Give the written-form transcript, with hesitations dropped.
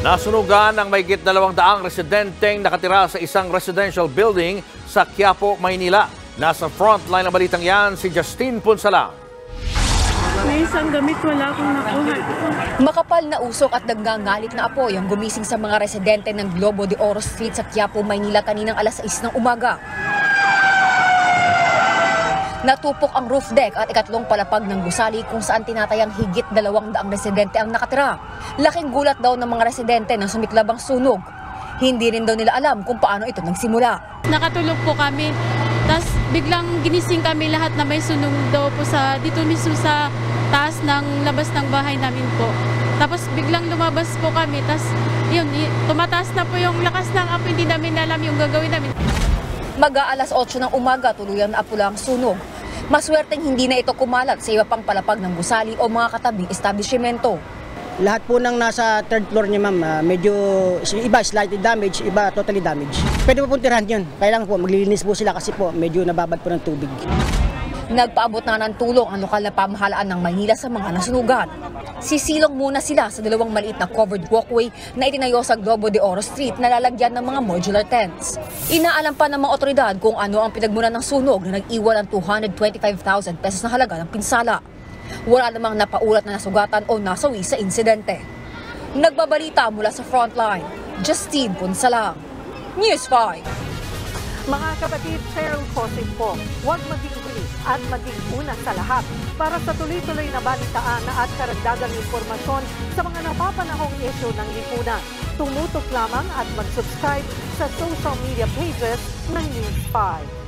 Nasunugan ang mahigit 200 residenteng nakatira sa isang residential building sa Quiapo, Maynila. Nasa frontline ng balitang yan si Justine Punsalang. May isang gamit wala akong nakuha. Makapal na usok at nagngangalit na apoy ang gumising sa mga residente ng Globo de Oro Street sa Quiapo, Maynila kaninang alas 6 ng umaga. Natupok ang roof deck at ikatlong palapag ng gusali kung saan tinatayang higit 200 residente ang nakatira. Laking gulat daw ng mga residente nang sumiklab ang sunog. Hindi rin daw nila alam kung paano ito nagsimula. Nakatulog po kami. Tapos biglang ginising kami lahat na may sunog daw po dito mismo sa taas ng labas ng bahay namin po. Tapos biglang lumabas po kami. Tapos yun, tumataas na po yung lakas ng apoy. Hindi namin alam yung gagawin namin. Mag-aalas 8 ng umaga, tuluyang naapula ang sunog. Maswerteng hindi na ito kumalat sa iba pang palapag ng gusali o mga katabing establishmento. Lahat po ng nasa third floor niya, ma'am, medyo iba slightly damaged, iba totally damaged. Pwede po tirahan yun. Kailangan po maglilinis po sila kasi po medyo nababad po ng tubig. Nagpaabot na ng tulong ang lokal na pamahalaan ng Maynila sa mga nasunugan. Sisilong muna sila sa dalawang maliit na covered walkway na itinayo sa Globo de Oro Street na lalagyan ng mga modular tents. Inaalam pa ng mga otoridad kung ano ang pinagmulan ng sunog na nag-iwan ng 225,000 pesos na halaga ng pinsala. Wala namang napaulat na nasugatan o nasawi sa insidente. Nagbabalita mula sa frontline, Justine Punsalang, News 5. Mga kapatid, Cheryl Cosing po, huwag maging huli at maging una sa lahat para sa tuloy-tuloy na balitaan at karagdagang impormasyon sa mga napapanahong issue ng lipunan. Tumutok lamang at mag-subscribe sa social media pages ng News 5.